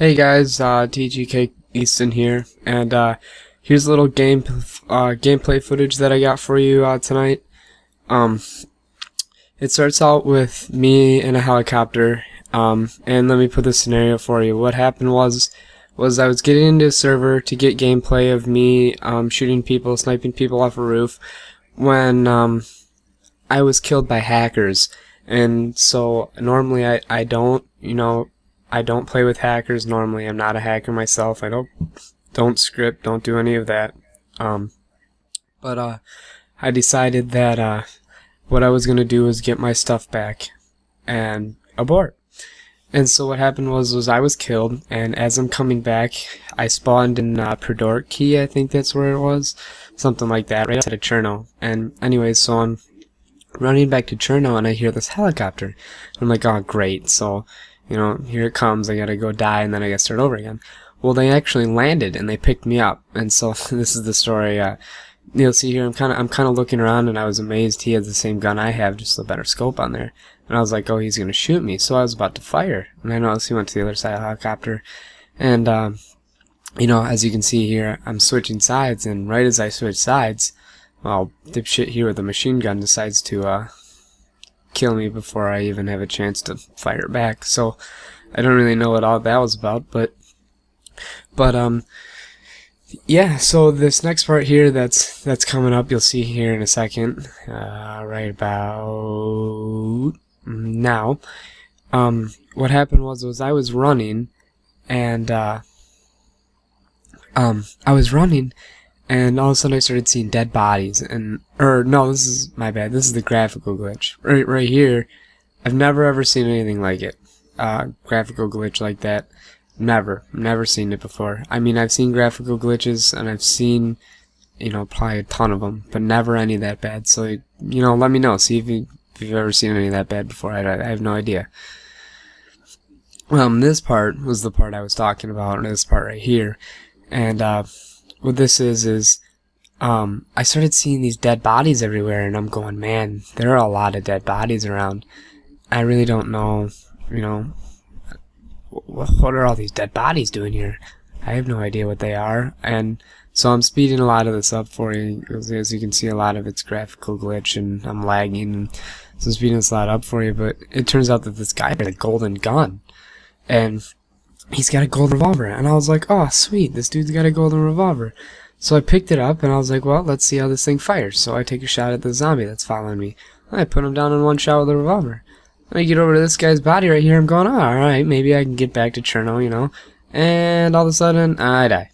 Hey guys, TGK Easton here, and here's a little gameplay footage that I got for you tonight. It starts out with me in a helicopter, and let me put the scenario for you. What happened was I was getting into a server to get gameplay of me shooting people, sniping people off a roof, when I was killed by hackers. And so normally I don't, I don't play with hackers normally. I'm not a hacker myself. I don't script, don't do any of that. But I decided that what I was gonna do was get my stuff back and abort. And so what happened was I was killed, and as I'm coming back, I spawned in Key, I think that's where it was, something like that, right outside of Cherno. And anyways, so I'm running back to Cherno, and I hear this helicopter. I'm like, oh great, so here it comes, I gotta go die, and then I gotta start over again. Well, they actually landed, and they picked me up, and so this is the story. You'll see here, I'm kind of looking around, and I was amazed he had the same gun I have, just a better scope on there. And I was like, oh, he's gonna shoot me, so I was about to fire, and I noticed he went to the other side of the helicopter, and as you can see here, I'm switching sides, and right as I switch sides, well, dipshit here with a machine gun decides to kill me before I even have a chance to fire back. So I don't really know what all that was about, but yeah. So this next part here that's coming up, you'll see here in a second, right about now. What happened was I was running, and and all of a sudden I started seeing dead bodies, no, this is my bad. This is the graphical glitch. Right here, I've never ever seen anything like it. Graphical glitch like that. Never seen it before. I mean, I've seen graphical glitches, and I've seen, probably a ton of them, but never any that bad. So, let me know. See if you've ever seen any that bad before. I have no idea. This part was the part I was talking about, and this part right here. And, what this is I started seeing these dead bodies everywhere, and I'm going, man, there are a lot of dead bodies around. I really don't know, what are all these dead bodies doing here? I have no idea what they are, and so I'm speeding a lot of this up for you. As you can see, a lot of it's graphical glitch, and I'm lagging, and so I'm speeding this a lot up for you, but it turns out that this guy had a golden gun, and he's got a golden revolver, and I was like, oh sweet, this dude's got a golden revolver. So I picked it up, and I was like, well, let's see how this thing fires. So I take a shot at the zombie that's following me. I put him down in one shot with a revolver. Then I get over to this guy's body right here. I'm going, oh, alright, maybe I can get back to Cherno, and all of a sudden I die.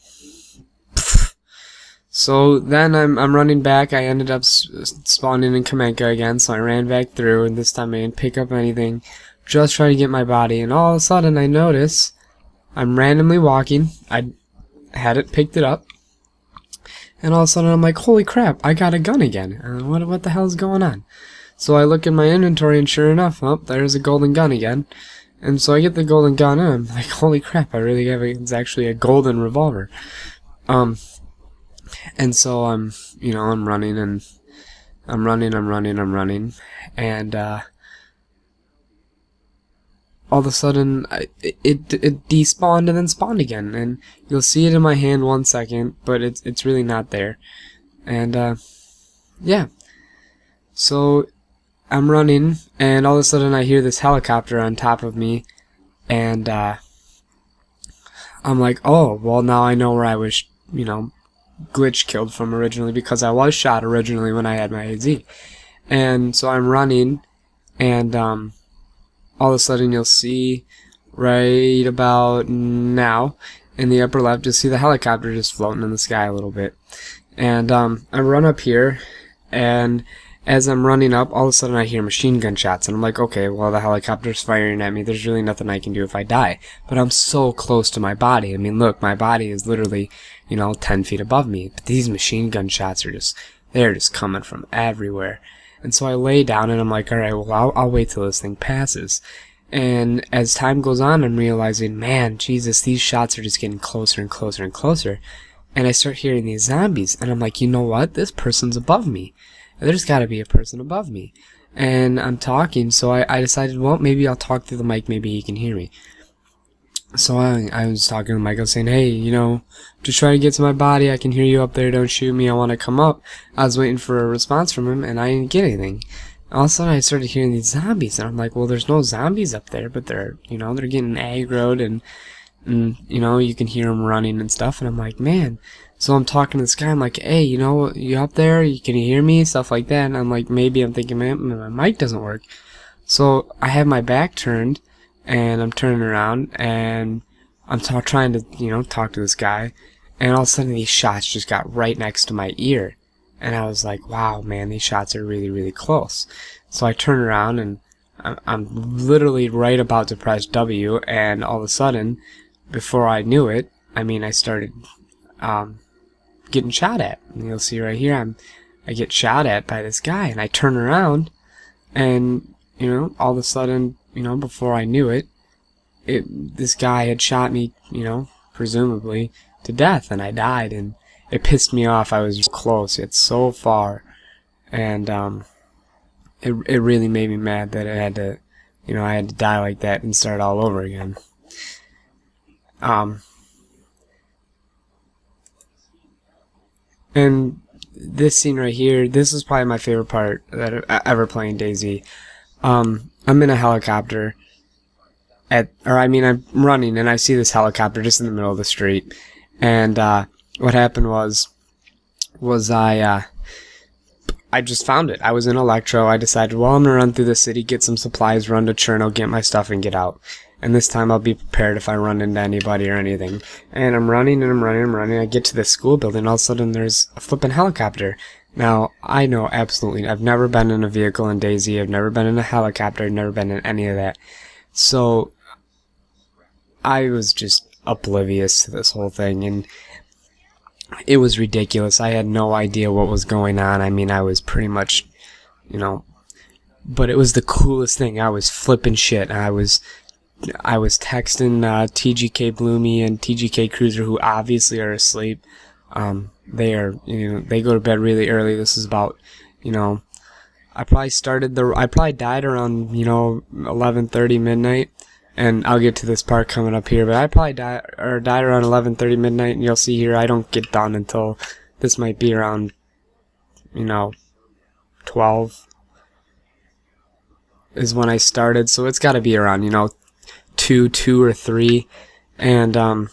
So then I'm running back. I ended up spawning in Kamenka again, so I ran back through, and this time I didn't pick up anything, just trying to get my body, and all of a sudden I notice I'm randomly walking. I hadn't picked it up, and all of a sudden I'm like, holy crap, I got a gun again. What the hell is going on? So I look in my inventory, and sure enough, oh, there's a golden gun again. And so I get the golden gun, and I'm like, holy crap, I really have it's actually a golden revolver. And so I'm running, and I'm running, and all of a sudden, it despawned and then spawned again, and you'll see it in my hand 1 second, but it's really not there. And yeah, so I'm running, and all of a sudden I hear this helicopter on top of me, and I'm like, oh, well, now I know where I was, glitch killed from originally, because I was shot originally when I had my AZ. And so I'm running, and all of a sudden you'll see right about now in the upper left, you'll see the helicopter just floating in the sky a little bit. And I run up here, and as I'm running up, all of a sudden I hear machine gun shots, and I'm like, okay, well, the helicopter's firing at me. There's really nothing I can do if I die. But I'm so close to my body. I mean, look, my body is literally, 10 feet above me. But these machine gun shots are they're just coming from everywhere. And so I lay down, and I'm like, alright, well, I'll wait till this thing passes. And as time goes on, I'm realizing, man, Jesus, these shots are just getting closer and closer and closer. And I start hearing these zombies, and I'm like, you know what? This person's above me. There's got to be a person above me. And I'm talking, so I decided, well, maybe I'll talk through the mic, maybe he can hear me. So I was talking to Michael saying, hey, just try to get to my body. I can hear you up there. Don't shoot me. I want to come up. I was waiting for a response from him, and I didn't get anything. All of a sudden, I started hearing these zombies, and I'm like, well, there's no zombies up there, but they're getting aggroed, and you can hear them running and stuff. And I'm like, man. So I'm talking to this guy. I'm like, hey, you up there? Can you hear me? Stuff like that. And I'm like, maybe I'm thinking, man, my mic doesn't work. So I have my back turned, and I'm turning around, and I'm trying to, talk to this guy, and all of a sudden these shots just got right next to my ear, and I was like, wow, man, these shots are really, really close. So I turn around, and I'm literally right about to press W, and all of a sudden, before I knew it, I started getting shot at. And you'll see right here, I get shot at by this guy, and I turn around, and all of a sudden, before I knew it, this guy had shot me, presumably to death, and I died, and it pissed me off. I was close, yet so far, and it really made me mad that I had to die like that and start all over again. And this scene right here, this is probably my favorite part that ever playing Dayz. I'm in a helicopter I'm running, and I see this helicopter just in the middle of the street. And what happened was I just found it. I was in Electro. I decided, well, I'm gonna run through the city, get some supplies, run to Cherno, get my stuff, and get out. And this time I'll be prepared if I run into anybody or anything. And I'm running, and I'm running. I get to this school building, all of a sudden there's a flippin' helicopter. Now, I know absolutely, I've never been in a vehicle in Dayz, I've never been in a helicopter, I've never been in any of that. So, I was just oblivious to this whole thing, and it was ridiculous. I had no idea what was going on. I was pretty much, but it was the coolest thing. I was flipping shit. I was texting TGK Bloomy and TGK Cruiser, who obviously are asleep. They are, they go to bed really early. This is about, I probably died around, 11:30 midnight. And I'll get to this part coming up here, but I probably died around 11:30 midnight, and you'll see here I don't get done until this might be around, 12 is when I started, so it's got to be around, 2 or 3, and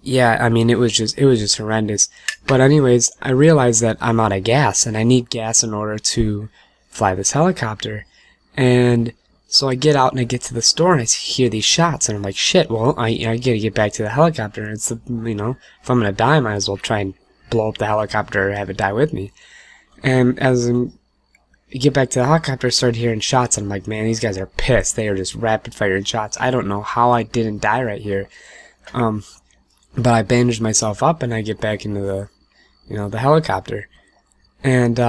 yeah, it was just horrendous. But anyways, I realized that I'm out of gas, and I need gas in order to fly this helicopter, and so I get out and I get to the store and I hear these shots, and I'm like, shit, well, I gotta get back to the helicopter. It's if I'm gonna die, I might as well try and blow up the helicopter or have it die with me. And as I get back to the helicopter, I started hearing shots, and I'm like, man, these guys are pissed. They are just rapid firing shots. I don't know how I didn't die right here. But I bandaged myself up, and I get back into the, the helicopter. And,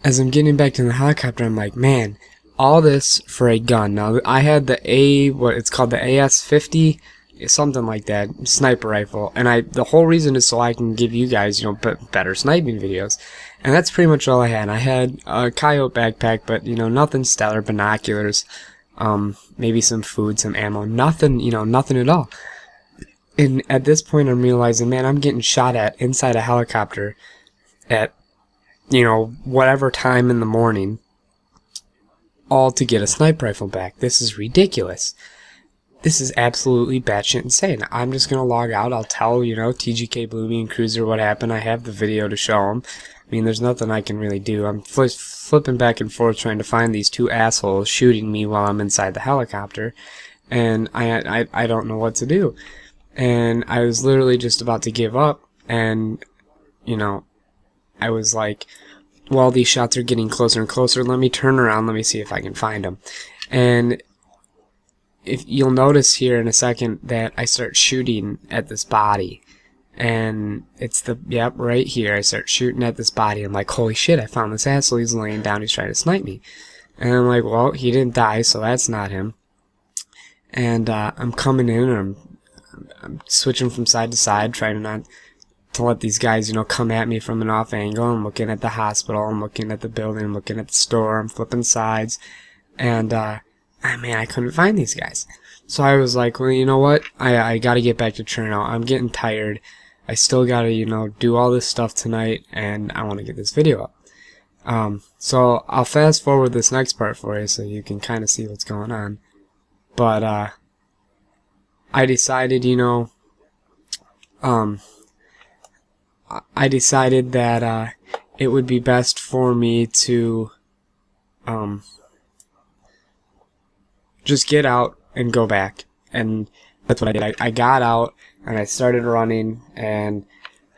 as I'm getting back to the helicopter, I'm like, man, all this for a gun. Now, I had the it's called the AS-50, something like that, sniper rifle, and the whole reason is so I can give you guys, better sniping videos. And that's pretty much all I had. I had a coyote backpack, but, nothing stellar, binoculars, maybe some food, some ammo, nothing, nothing at all. And at this point, I'm realizing, man, I'm getting shot at inside a helicopter at whatever time in the morning, all to get a sniper rifle back. This is ridiculous. This is absolutely batshit insane. I'm just gonna log out. I'll tell, TGK Bloomy and Cruiser what happened. I have the video to show them. There's nothing I can really do. I'm flipping back and forth trying to find these two assholes shooting me while I'm inside the helicopter, and I don't know what to do. And I was literally just about to give up, and, I was like, well, these shots are getting closer and closer. Let me turn around. Let me see if I can find them. And if you'll notice here in a second that I start shooting at this body. And it's right here. I start shooting at this body. I'm like, holy shit, I found this asshole. He's laying down. He's trying to snipe me. And I'm like, well, he didn't die, so that's not him. And I'm coming in, and I'm switching from side to side, trying not to let these guys, come at me from an off angle. I'm looking at the hospital, I'm looking at the building, I'm looking at the store, I'm flipping sides, and man, I couldn't find these guys. So I was like, well, you know what? I gotta get back to Cherno. I'm getting tired. I still gotta, do all this stuff tonight, and I want to get this video up. So I'll fast forward this next part for you so you can kind of see what's going on. But, I decided, I decided that, it would be best for me to, just get out and go back. And that's what I did. I got out and I started running, and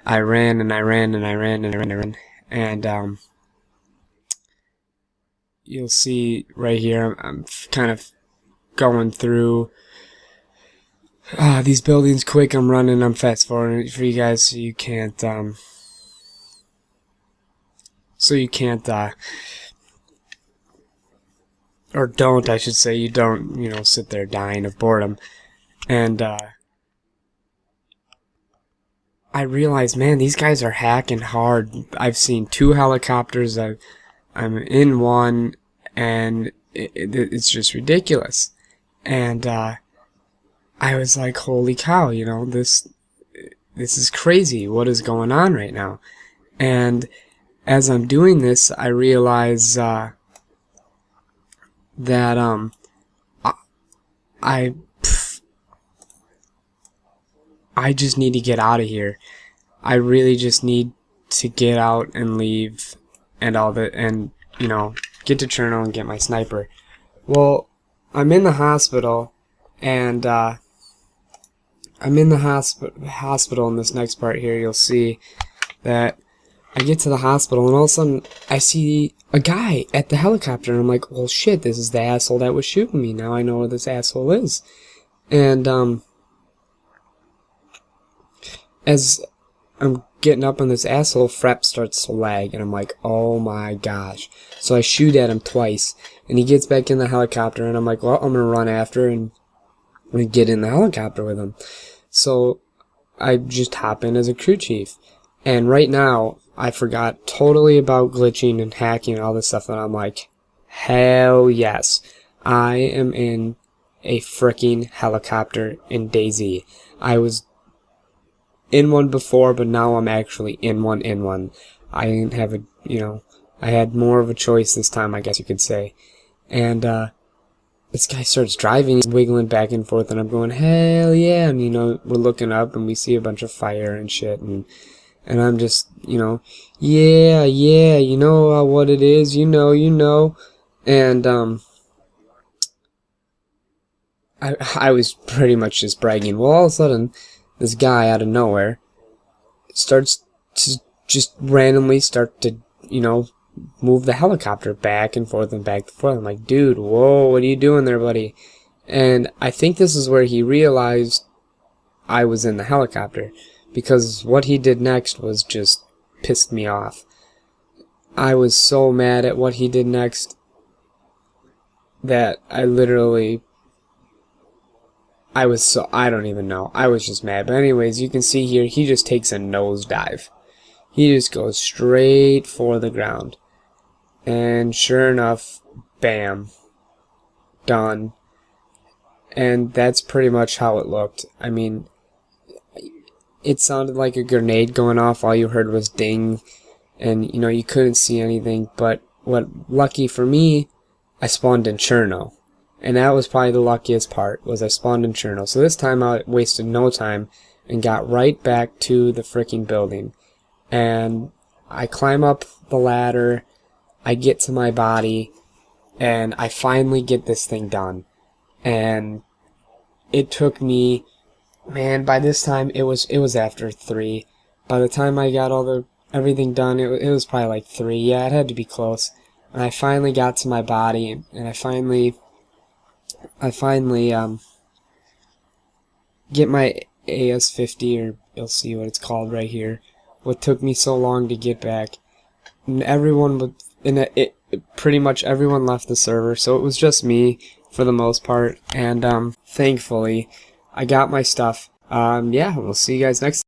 I ran and I ran and I ran and I ran and I ran. And you'll see right here, I'm kind of going through these buildings quick. I'm running, I'm fast forwarding for you guys so you can't or don't, I should say, you don't, sit there dying of boredom. And, I realized, man, these guys are hacking hard. I've seen 2 helicopters, I'm in one, and it's just ridiculous. And, I was like, holy cow, this is crazy. What is going on right now? And as I'm doing this, I realize, that I just need to get out of here. I really just need to get out and leave and all that, and get to Cherno and get my sniper. Well, I'm in the hospital, and I'm in the hospital in this next part here. You'll see that I get to the hospital, and all of a sudden I see a guy at the helicopter, and I'm like, well, shit, this is the asshole that was shooting me. Now I know where this asshole is. And as I'm getting up on this asshole, Frep starts to lag, and I'm like, oh my gosh. So I shoot at him twice, and he gets back in the helicopter, and I'm like, well, I'm gonna run after and get in the helicopter with him. So I just hop in as a crew chief. And right now, I forgot totally about glitching and hacking and all this stuff, and I'm like, hell yes, I am in a freaking helicopter in Dayz. I was in one before, but now I'm actually in one. I didn't have I had more of a choice this time, I guess you could say. And, this guy starts driving, he's wiggling back and forth, and I'm going, hell yeah, and we're looking up, and we see a bunch of fire and shit, and I'm just, yeah, you know what it is, you know, and, I was pretty much just bragging. Well, all of a sudden, this guy out of nowhere starts to just randomly start to, move the helicopter back and forth and back and forth. I'm like, dude, whoa, what are you doing there, buddy? And I think this is where he realized I was in the helicopter, because what he did next was just pissed me off. I was so mad at what he did next that I don't even know. I was just mad. But anyways, you can see here, he just takes a nosedive. He just goes straight for the ground. And sure enough, bam. Done. And that's pretty much how it looked. I mean, it sounded like a grenade going off. All you heard was ding. And, you couldn't see anything. But lucky for me, I spawned in Cherno. And that was probably the luckiest part, was I spawned in Cherno. So this time I wasted no time and got right back to the freaking building. And I climb up the ladder, I get to my body, and I finally get this thing done. And it took me, man, by this time it was after 3. By the time I got everything done, it was probably like 3. Yeah, it had to be close. And I finally got to my body, and I finally get my AS-50, or you'll see what it's called right here. What took me so long to get back. And pretty much everyone left the server, so it was just me for the most part. And thankfully, I got my stuff. Yeah, we'll see you guys next time.